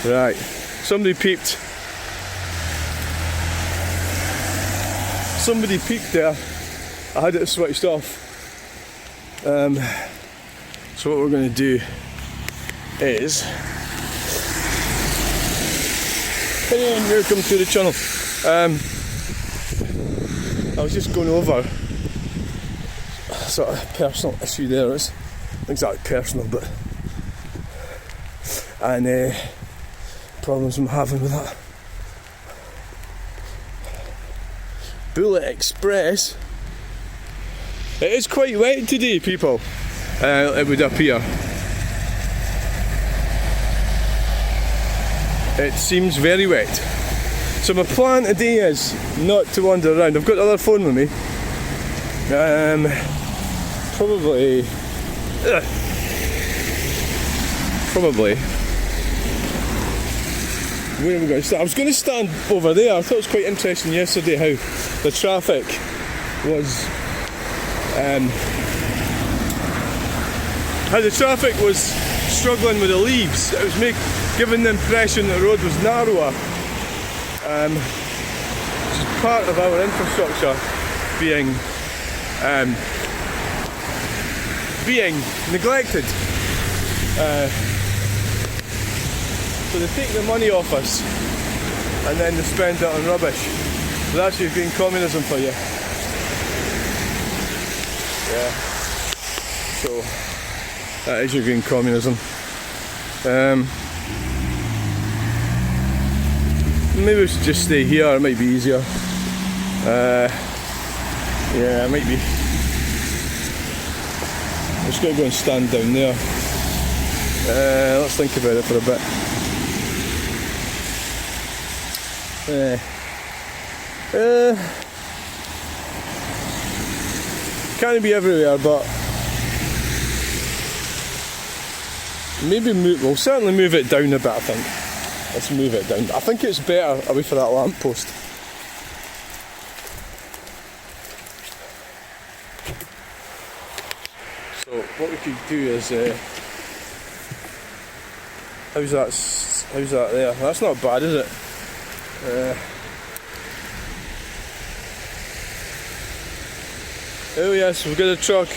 Right, somebody peeped. Somebody peeped there. I had it switched off. So what we're going to do is... Hey, and welcome to the channel. I was just going over a sort of personal issue there. It's not exactly personal, but... And problems I'm having with that. Bullet Express. It is quite wet today, people. It would appear. It seems very wet. So my plan today is not to wander around. I've got the other phone with me. Probably. Where am I going to stand? I was going to stand over there. I thought it was quite interesting yesterday how the traffic was struggling with the leaves. It was giving the impression that the road was narrower, which is part of our infrastructure being neglected. So they take the money off us and then they spend it on rubbish. So that's your green communism for you. Yeah. So that is your green communism. Maybe we should just stay here, it might be easier. Yeah, it might be. I'm just going to go and stand down there. Let's think about it for a bit. Can't be everywhere, but maybe we'll certainly move it down a bit, I think. Let's move it down. I think it's better away from that lamppost. So what we could do is how's that there? That's not bad, is it? Oh yes, we've got a truck.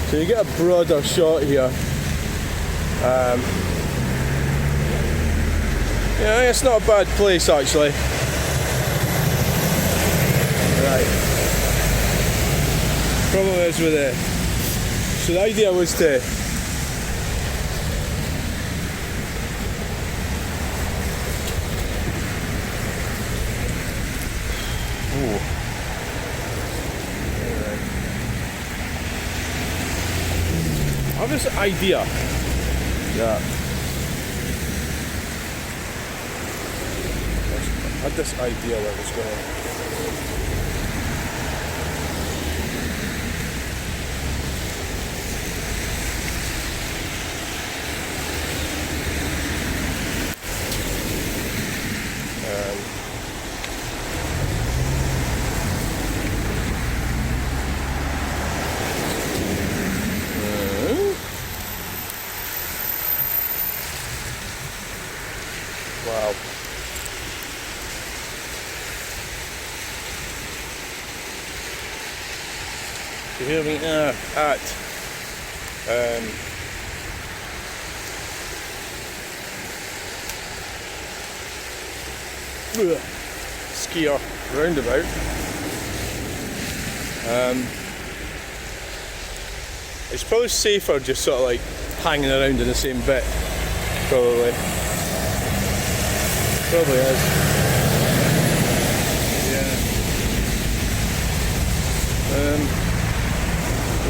So you get a broader shot here. Yeah, it's not a bad place actually. Right. Problem is with it. So the idea was to I have this idea that I had this idea where it was going. Wow. So here we are at Skeoch Roundabout. It's probably safer just sort of like hanging around in the same bit, probably. Probably is. Yeah.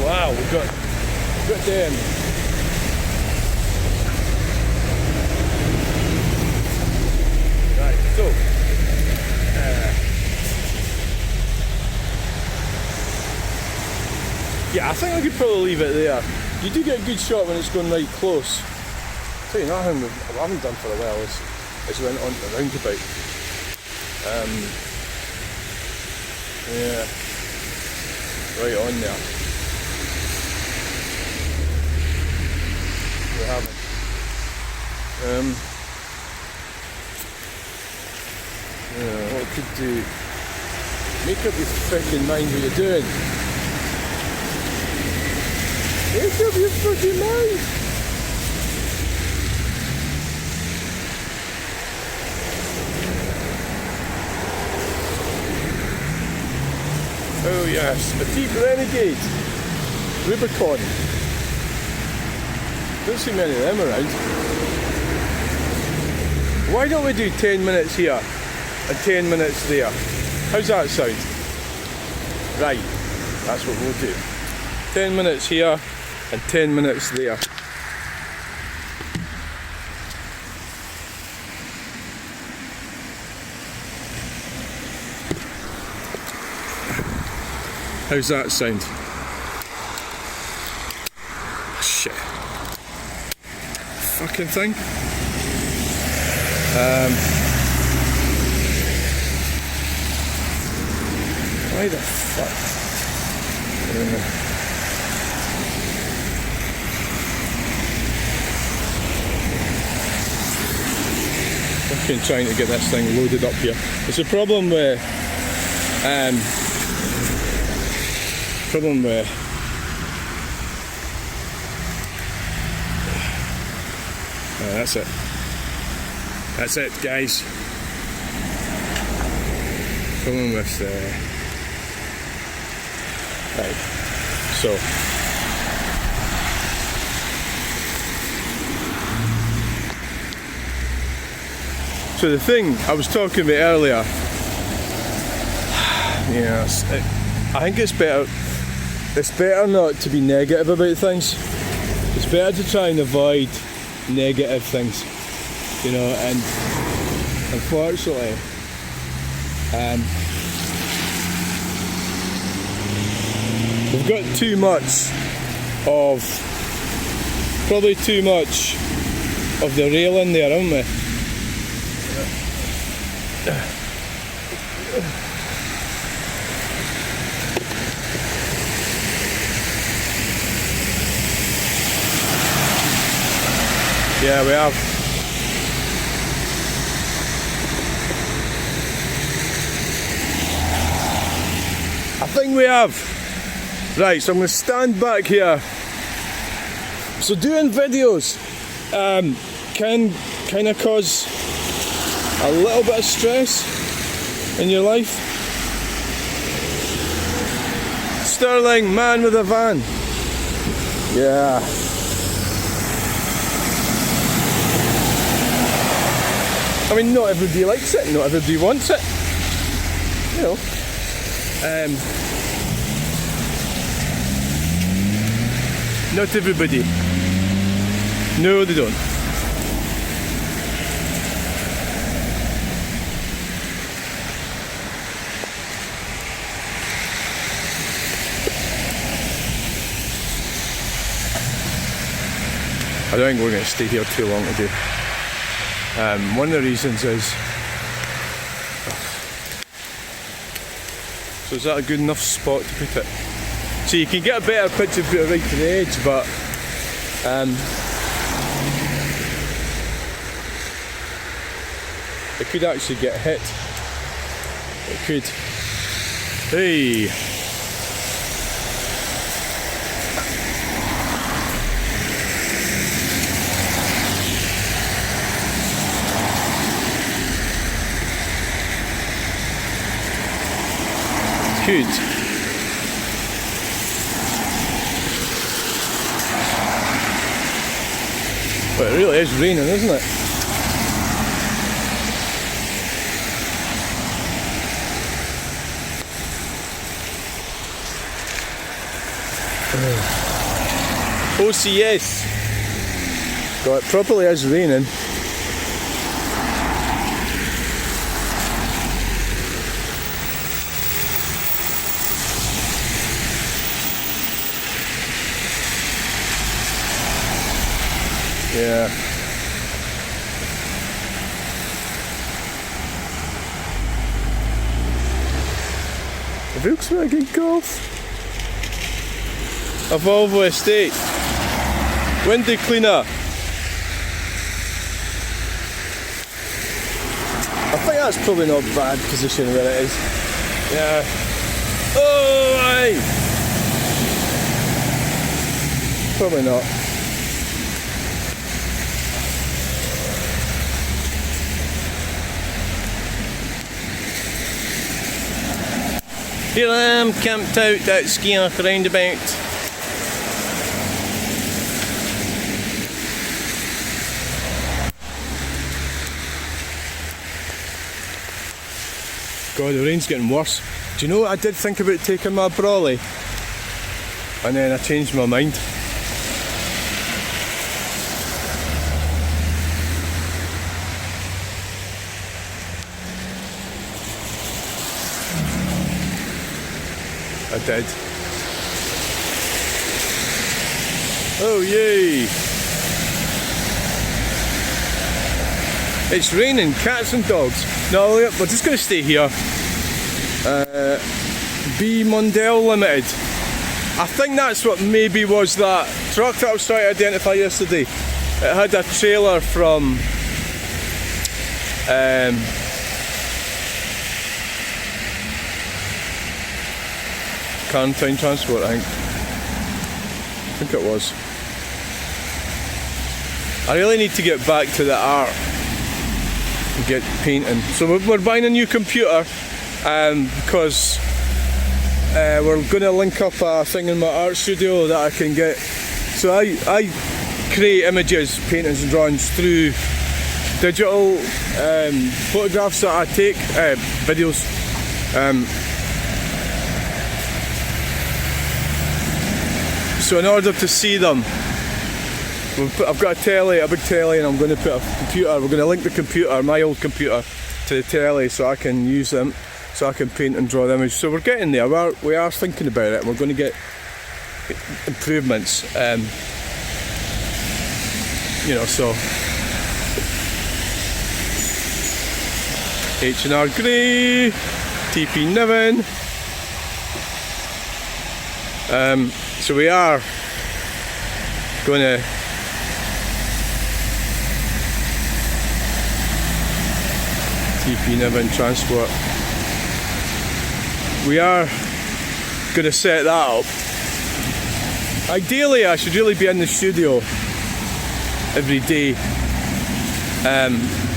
Wow, we've got them. Right, so yeah, I think we could probably leave it there. You do get a good shot when it's going right close. I'll tell you nothing I haven't done for a while is went on the roundabout. Yeah, right on there. What could do? Make up your freaking mind what you're doing. Make up your freaking mind. Oh yes, a deep renegade. Rubicon. Don't see many of them around. Why don't we do 10 minutes here and 10 minutes there? How's that sound? Right, that's what we'll do. 10 minutes here and 10 minutes there. How's that sound? Shit. Fucking thing. Why the fuck? Fucking trying to get this thing loaded up here. It's a problem with that's it. That's it, guys. Problem with right. So the thing I was talking about earlier, yes, I think it's better not to be negative about things. It's better to try and avoid negative things, you know, and unfortunately we've got probably too much of the rail in there, haven't we? Yeah, we have. I think we have. Right, so I'm going to stand back here. So doing videos can kind of cause a little bit of stress in your life. Stirling, man with a van. Yeah. I mean, not everybody likes it, not everybody wants it, you know. Not everybody. No, they don't. I don't think we're going to stay here too long today. One of the reasons is, so is that a good enough spot to put it? So you can get a better picture if you put it right to the edge, but it could actually get hit. It could. Hey! Good. But it really is raining, isn't it? OCS. God, it properly is raining. Yeah. Volkswagen Golf. A Volvo Estate. Window cleaner. think that's probably not a bad position where it is. Yeah. Oh, aye. Probably not. Here I am, camped out at Skeoch Roundabout. God, the rain's getting worse. Do you know what, I did think about taking my brolly, and then I changed my mind. I did. Oh yay! It's raining cats and dogs. No, we're just going to stay here. B Mundell Limited. I think that's what maybe was that truck that I was trying to identify yesterday. It had a trailer from Carntown Transport, I think it was. I really need to get back to the art and get painting. So we're buying a new computer because we're going to link up a thing in my art studio that I can get. So I create images, paintings and drawings through digital photographs that I take, videos. So in order to see them, I've got a big telly, and I'm going to put a computer. We're going to link the computer, my old computer, to the telly so I can use them, so I can paint and draw the image. So we're getting there. We are thinking about it, and we're going to get improvements. You know, so H&R Grey, TP Niven. So we are going to TP Niven Transport. We are going to set that up. Ideally, I should really be in the studio every day.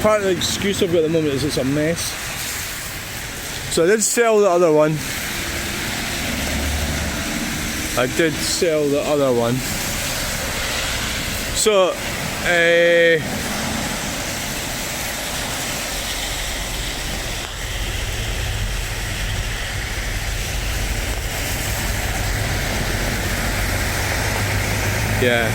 Part of the excuse I've got at the moment is it's a mess. So I did sell the other one. So, yeah.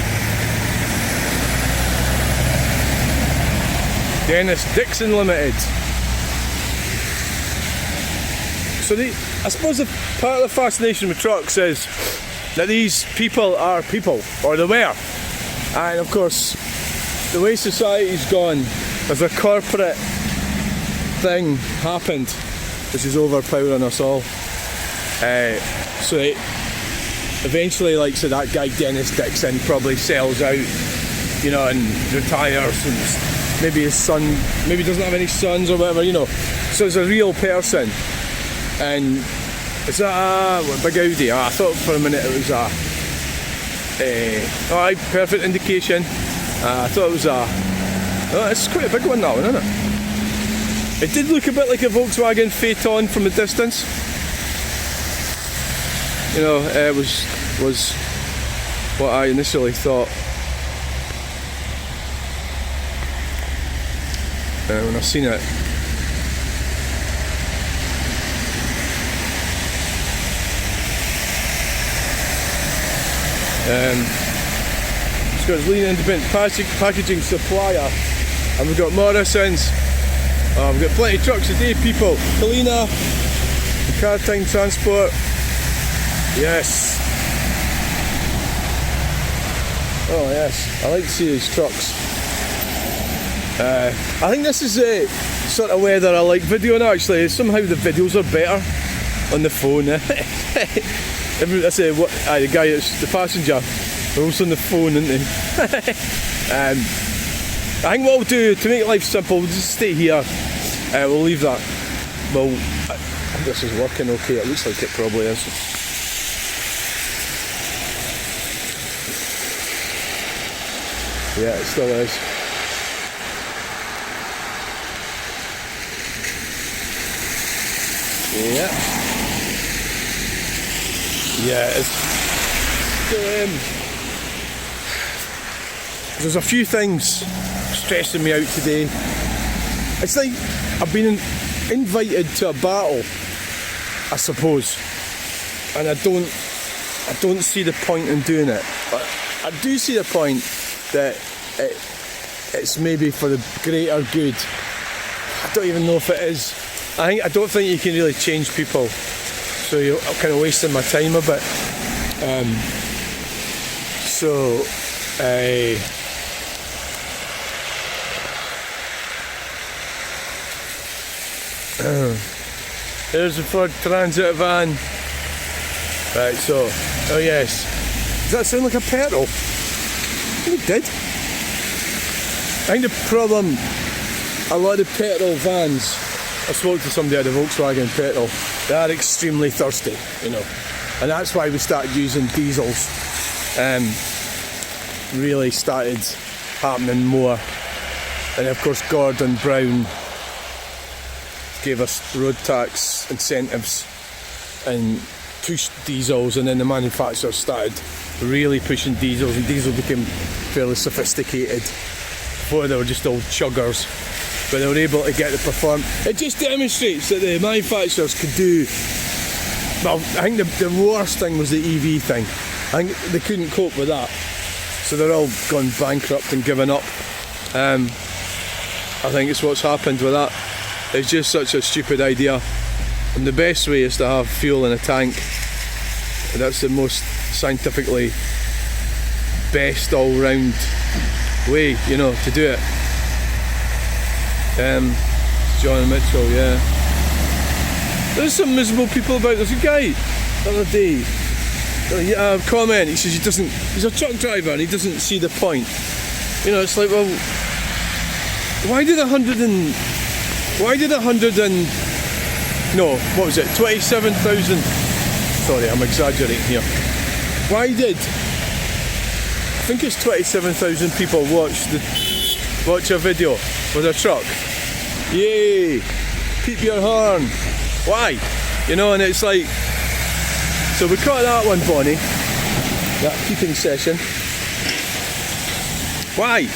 Dennis Dixon Limited. So I suppose part of the fascination with trucks is that these people are people, or they were. And of course, the way society's gone, there's a corporate thing happened which is overpowering us all. So eventually, like, so that guy Dennis Dixon probably sells out, you know, and retires, and maybe his son, maybe doesn't have any sons or whatever, you know. So it's a real person. And it's a big Audi. I thought for a minute it was a perfect indication. I thought it was it's quite a big one, that one, isn't it? It did look a bit like a Volkswagen Phaeton from a distance. You know, it was what I initially thought. When I've seen it. It's leading independent packaging supplier, and we've got Morrison's. We've got plenty of trucks today, people. Kalina, Cartime Transport. Yes. Oh yes, I like to see these trucks. I think this is the sort of weather I like videoing. Actually, somehow the videos are better on the phone. The guy, the passenger, they're also on the phone, aren't they? I think what we'll do, to make life simple, we'll just stay here We'll leave that. Well, I think this is working okay. It looks like it probably is. Yeah, it still is. Yeah. Yeah, it's there's a few things stressing me out today. It's like I've been invited to a battle, I suppose, and I don't see the point in doing it. But I do see the point that it's maybe for the greater good. I don't even know if it is. I don't think you can really change people, so I'm kind of wasting my time a bit. There's the Ford Transit van. Right, so, oh yes. Does that sound like a petrol? It did. I think the problem, a lot of the petrol vans, I spoke to somebody at the Volkswagen petrol, they are extremely thirsty, you know. And that's why we started using diesels. Really started happening more. And of course Gordon Brown gave us road tax incentives and pushed diesels, and then the manufacturers started really pushing diesels, and diesel became fairly sophisticated. Before they were just old chuggers, but they were able to get the performance. It just demonstrates that the manufacturers could do. Well, I think the worst thing was the EV thing. I think they couldn't cope with that, so they're all gone bankrupt and given up. I think it's what's happened with that. It's just such a stupid idea, and the best way is to have fuel in a tank. That's the most scientifically best all-round way, you know, to do it. John Mitchell, yeah. There's some miserable people about. There's a guy the other day, comment, he says he's a truck driver and he doesn't see the point. You know, it's like, well, why did 27,000, sorry, I'm exaggerating here. Why did, I think it's 27,000 people watch a video with a truck? Yay! Peep your horn. Why? You know, and it's like, so we caught that one, Bonnie, that peeping session. Why?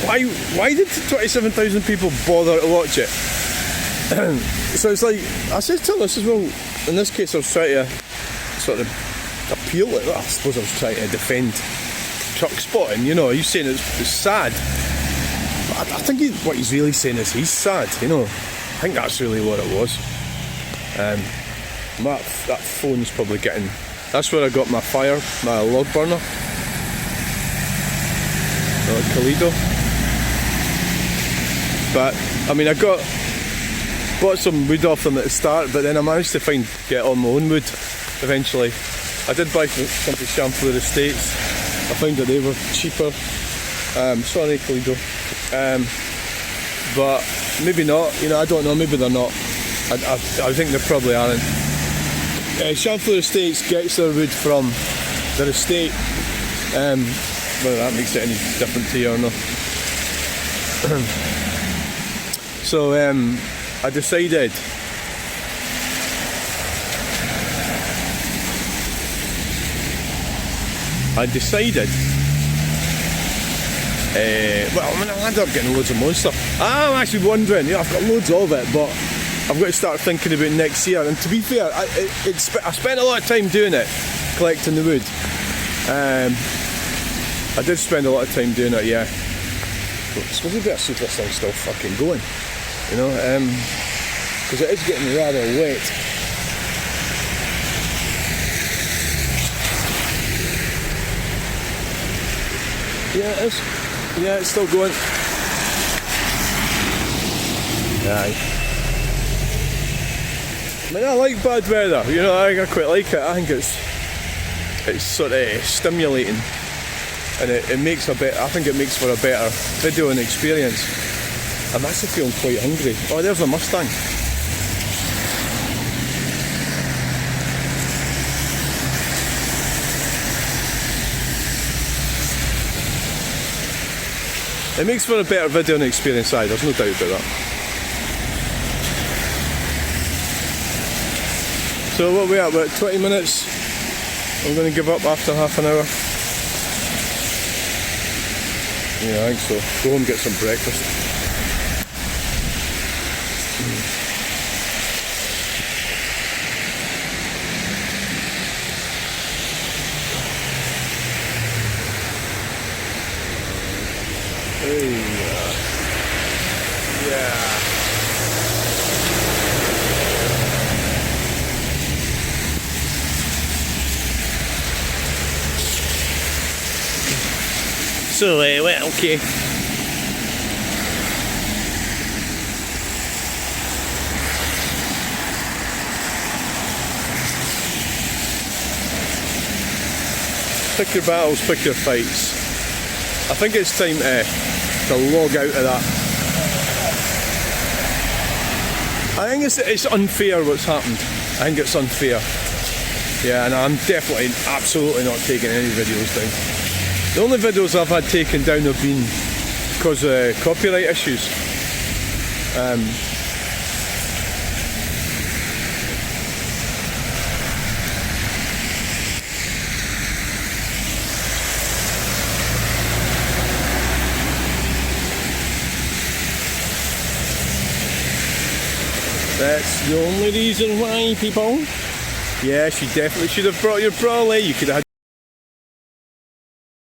Why did 27,000 people bother to watch it? So it's like, I said to him, I says, well, in this case I was trying to sort of appeal it. Well, I suppose I was trying to defend truck spotting, you know. He's saying it's sad. But I think what he's really saying is he's sad, you know. I think that's really what it was. That phone's probably getting, that's where I got my fire, my log burner. Kalido. But I mean, I bought some wood off them at the start, but then I managed to get on my own wood eventually. I did buy some from Chamfleur Estates. I found that they were cheaper. Sorry, Kalido. But maybe not, you know, I don't know, maybe they're not. I think they probably aren't. Chamfleur Estates gets their wood from their estate. Whether that makes it any different to you or not. So I decided well, I mean, I ended up getting loads of more stuff. I'm actually wondering, you know, I've got loads of it, but I've got to start thinking about next year. And to be fair, I spent a lot of time doing it, collecting the wood. I did spend a lot of time doing it, yeah. But I suppose we better see if this thing's still fucking going, you know, because it is getting rather wet. Yeah, it is. Yeah, it's still going. Aye. I mean, I like bad weather, you know, I quite like it. I think it's sort of stimulating, and it makes I think it makes for a better videoing experience. I'm actually feeling quite hungry. Oh, there's a Mustang. It makes for a better video and experience, there's no doubt about that. So what are we at, about 20 minutes? I'm going to give up after half an hour. Yeah, I think so. Go home and get some breakfast. Hey, yeah. So, well, okay. Pick your battles, pick your fights. I think it's time to log out of that. I think it's unfair what's happened. I think it's unfair. Yeah, and I'm definitely, absolutely not taking any videos down. The only videos I've had taken down have been because of copyright issues. That's the only reason why, people. Yes, you definitely should have brought your brolly. You could have had